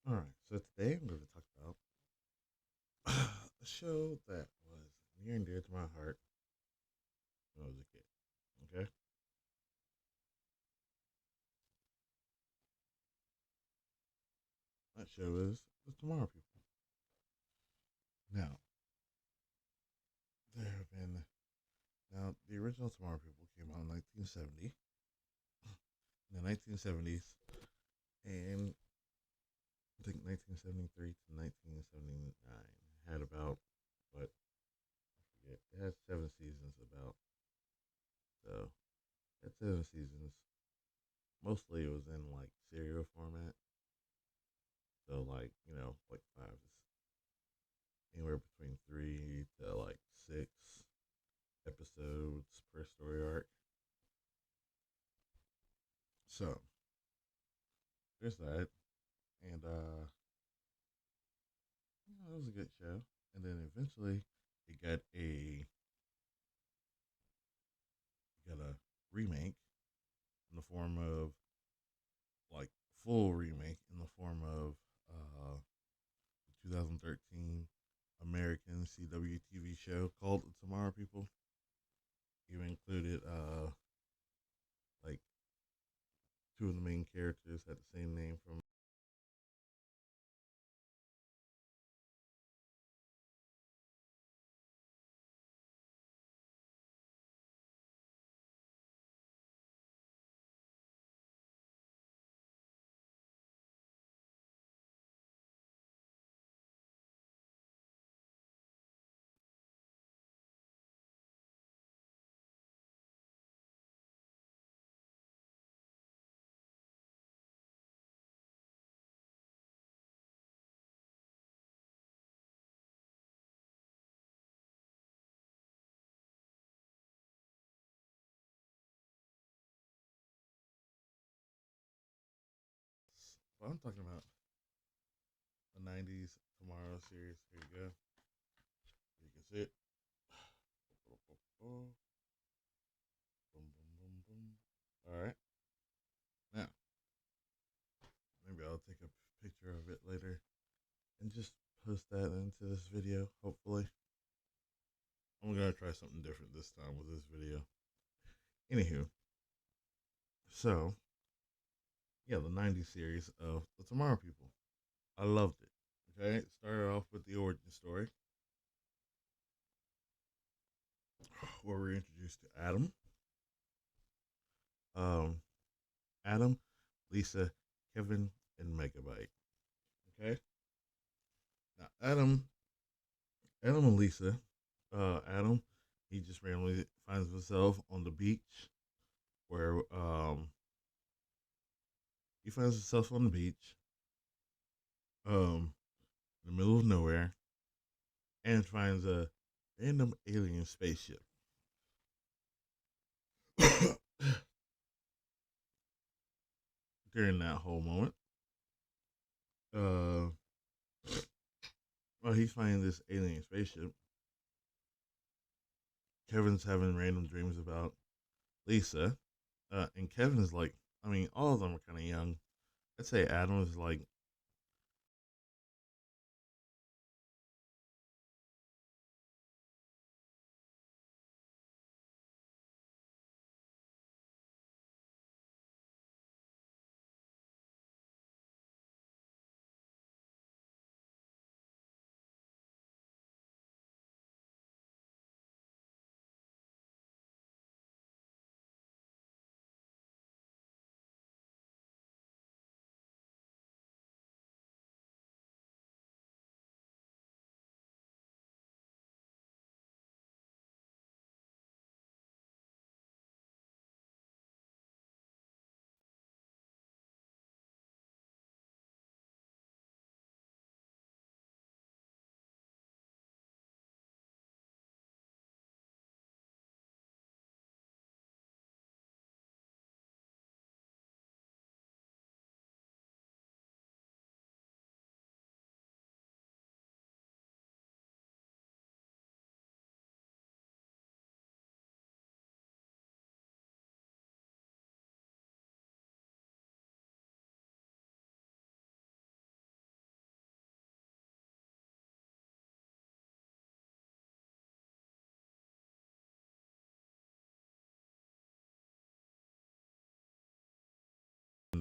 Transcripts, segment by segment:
All right, so today I'm going to talk about a show that was near and dear to my heart when I was a kid. Okay, that show is The Tomorrow People. Now, there have been the original Tomorrow People came out in 1970, in the 1970s, and I think 1973 to 1979 had about what I forget. It had 7 seasons about so it had 7 seasons. Mostly it was in like serial format. So like, like five anywhere between 3 to like 6 episodes per story arc. So there's that. And it was a good show. And then eventually it got a remake in the form of like full remake in the form of the 2013 American CW TV show called The Tomorrow People. Even included like two of the main characters had the same name from. But I'm talking about the '90s Tomorrow series. Here you go. You can see it. Boom, boom, boom, boom. All right. Now, maybe I'll take a picture of it later and just post that into this video. Hopefully, I'm gonna try something different this time with this video. Anywho, so yeah, the '90s series of the Tomorrow People. I loved it. Okay, it started off with the origin story where we're introduced to um, Adam, Lisa, Kevin, and Megabyte. Okay, now Adam and Lisa. Adam, he just randomly finds himself on the beach where he finds himself on the beach, in the middle of nowhere, and finds a random alien spaceship. During that whole moment, uh, while he's finding this alien spaceship, Kevin's having random dreams about Lisa, and Kevin is like, I mean, all of them are kind of young. I'd say Adam is like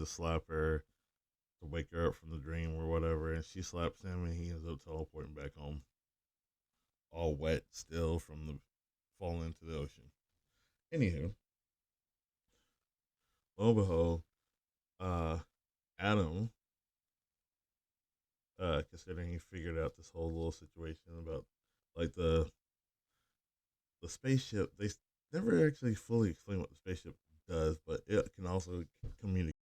to slap her to wake her up from the dream or whatever, and she slaps him, and he ends up teleporting back home, all wet still from the falling into the ocean. Anywho, lo and behold, uh, Adam, considering he figured out this whole little situation about like the spaceship, they never actually fully explain what the spaceship does, but it can also communicate.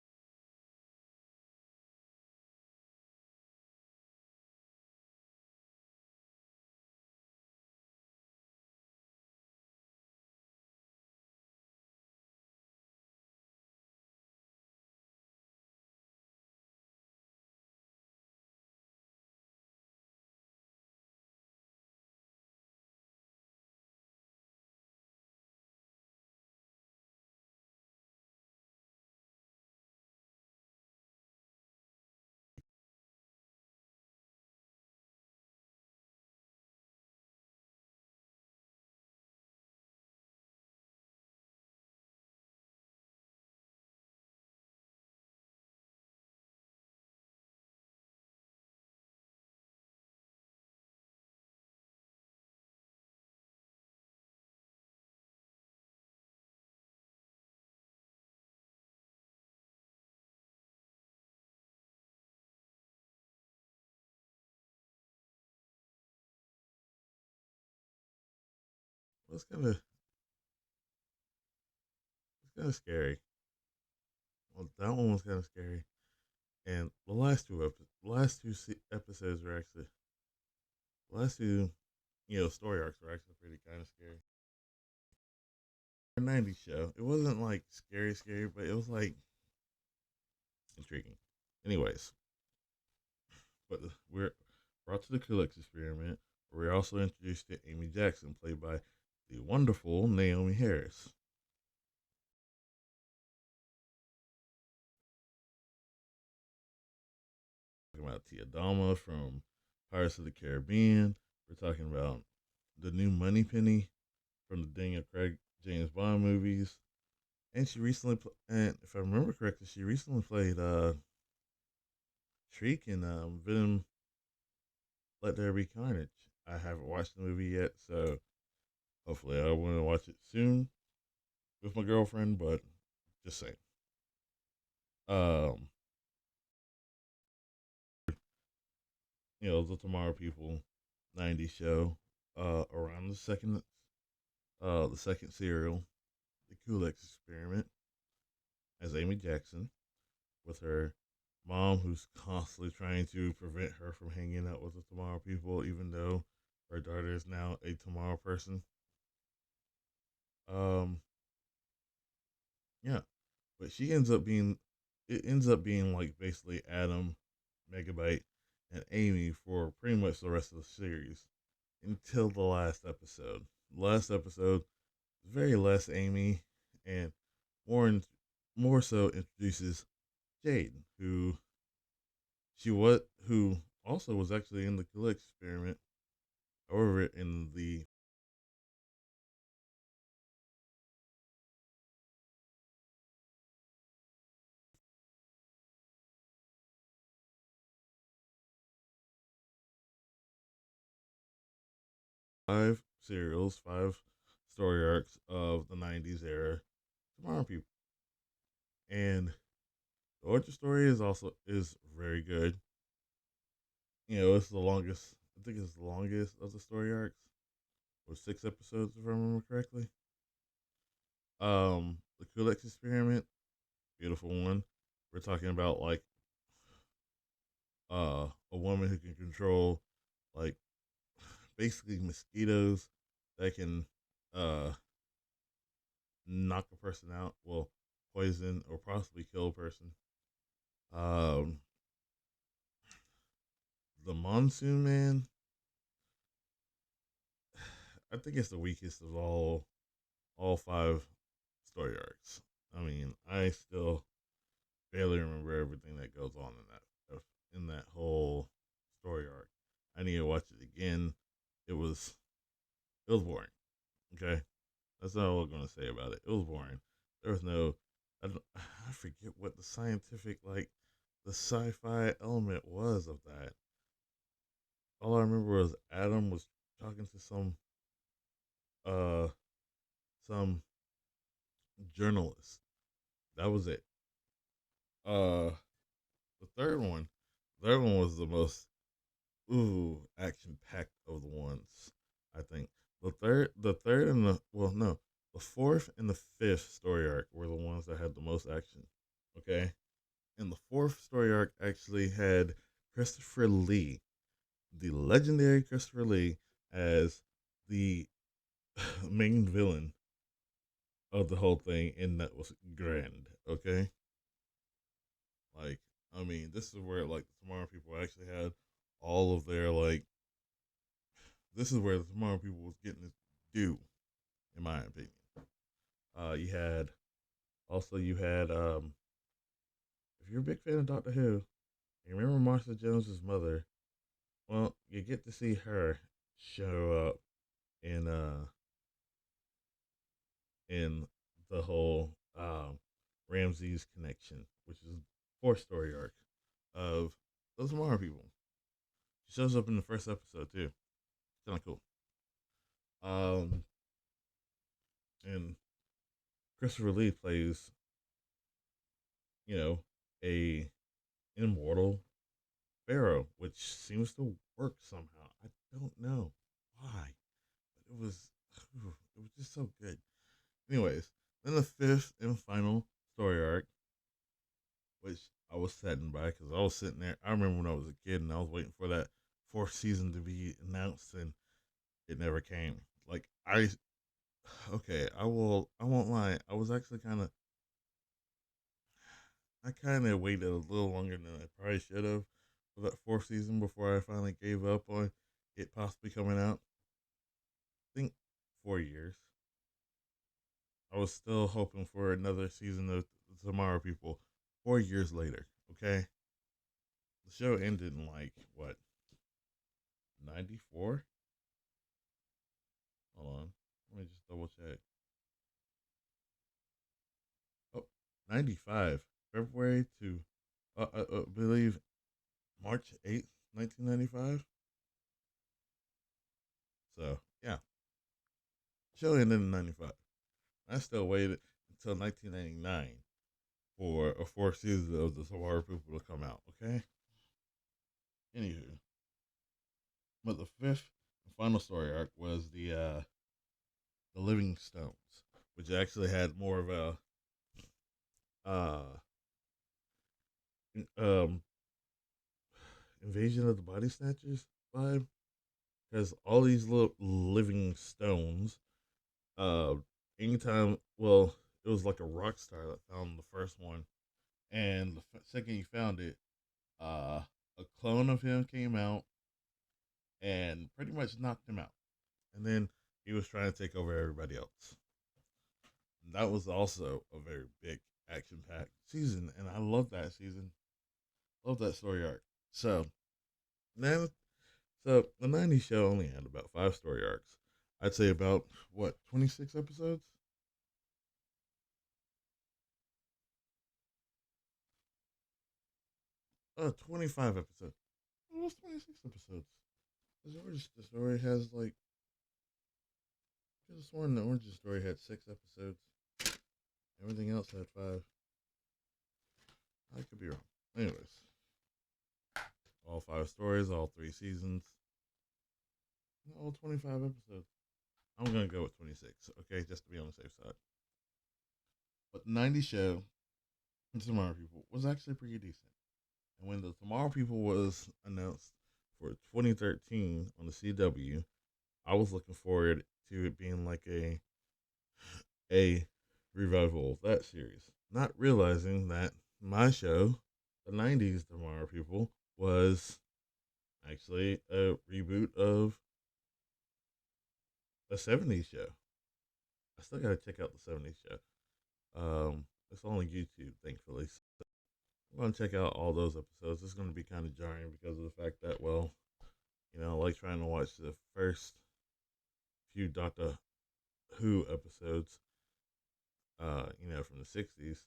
Well, it's kind of scary. Well, that one was kind of scary, and the last episodes were actually the last two, story arcs were actually pretty kind of scary. A '90s show. It wasn't like scary, scary, but it was like intriguing. Anyways, but we're brought to the Kulix experiment, where we're also introduced to Amy Jackson, played by the wonderful Naomi Harris. Talking about Tia Dalma from Pirates of the Caribbean. We're talking about the new Moneypenny from the Daniel Craig James Bond movies. And and if I remember correctly, she recently played Shriek in Venom Let There Be Carnage. I haven't watched the movie yet, so hopefully I want to watch it soon with my girlfriend, but just saying. Um, the Tomorrow People '90s show, around the second serial, the Kulix Experiment, as Amy Jackson, with her mom who's constantly trying to prevent her from hanging out with the Tomorrow People, even though her daughter is now a Tomorrow person. Um, yeah, but it ends up being like basically Adam, Megabyte, and Amy for pretty much the rest of the series until the last episode. The last episode is very less Amy and more in, more so introduces Jade, who also was actually in the Galix experiment. However, in the 5 story arcs of the '90s era, Tomorrow People, and the origin story is very good. It's the longest. I think it's the longest of the story arcs, with 6 episodes, if I remember correctly. The Kulix experiment, beautiful one. We're talking about like a woman who can control like basically mosquitoes that can uh knock a person out, well, poison or possibly kill a person. Um, the Monsoon Man, I think it's the weakest of all 5 story arcs. I mean, I still barely remember everything that goes on in that whole story arc. I need to watch it again. It was it was boring. Okay, that's all I'm gonna say about it. It was boring. There was no I forget what the scientific, like, the sci-fi element was of that. All I remember was Adam was talking to uh some journalist. That was it. Uh, the third one was the most action packed of the ones. I think the third and the well, no, the fourth and the fifth story arc were the ones that had the most action. Okay, and the fourth story arc actually had Christopher Lee, the legendary Christopher Lee, as the main villain of the whole thing, and that was grand. Okay, like I mean, this is where like the Tomorrow People actually had all of their like. This is where the Tomorrow People was getting its due, in my opinion. You had you had if you're a big fan of Doctor Who, you remember Martha Jones's mother. Well, you get to see her show up in in the whole Ramses connection, which is fourth story arc of those Tomorrow People. She shows up in the first episode too. Kind of cool. Um, and Christopher Lee plays, you know, a immortal pharaoh, which seems to work somehow. I don't know why, but it was just so good. Anyways, then the fifth and final story arc, which I was saddened by because I was sitting there. I remember when I was a kid and I was waiting for that fourth season to be announced, and it never came. Like okay, I won't lie. I kind of waited a little longer than I probably should have for that fourth season before I finally gave up on it possibly coming out. I think 4 years. I was still hoping for another season of Tomorrow People. 4 years later, okay, the show ended in like what 94. Hold on, let me just double check. Oh, 95 February to I believe March 8th, 1995. So yeah, show ended in 95. I still waited until 1999 for a fourth season of the Tomorrow People to come out. Okay. Anywho, but the fifth and final story arc was the Living Stones, which actually had more of a uh um invasion of the body snatchers vibe, because all these little living stones, uh anytime, well, it was like a rock star that found the first one, and the second he found it, uh a clone of him came out and pretty much knocked him out, and then he was trying to take over everybody else. And that was also a very big action packed season, and I love that season. Love that story arc. So now, so the '90s show only had about five story arcs. I'd say about what 26 episodes. 25 episodes. Almost 26 episodes. The story has like. I could have sworn the Origin story had 6 episodes. Everything else had five. I could be wrong. Anyways, all five stories, all three seasons, all 25 episodes. I'm gonna go with 26. Okay, just to be on the safe side. But the '90s show, Tomorrow People, was actually pretty decent. And when the Tomorrow People was announced for 2013 on the CW, I was looking forward to it being like a revival of that series, not realizing that my show, the '90s Tomorrow People, was actually a reboot of a '70s show. I still gotta check out the '70s show. It's on YouTube, thankfully. So I'm gonna check out all those episodes. It's gonna be kind of jarring because of the fact that, well, like trying to watch the first few Doctor Who episodes, from the '60s.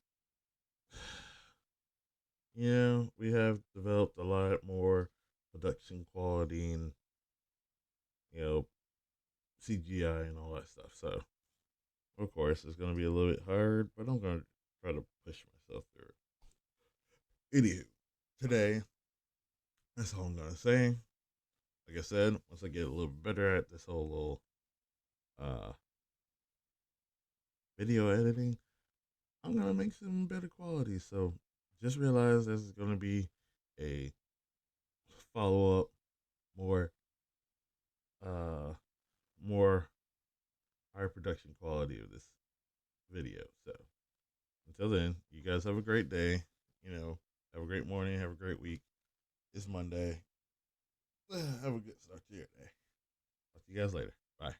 Yeah, we have developed a lot more production quality and you know CGI and all that stuff. So of course it's gonna be a little bit hard, but I'm gonna try to push myself through it. Anywho, today that's all I'm gonna say. Like I said, once I get a little better at this whole little uh video editing, I'm gonna make some better quality. So just realize this is gonna be a follow up, more uh more higher production quality of this video. So until then, you guys have a great day. Have a great morning, have a great week. It's Monday. Have a good start to your day. Talk to you guys later. Bye.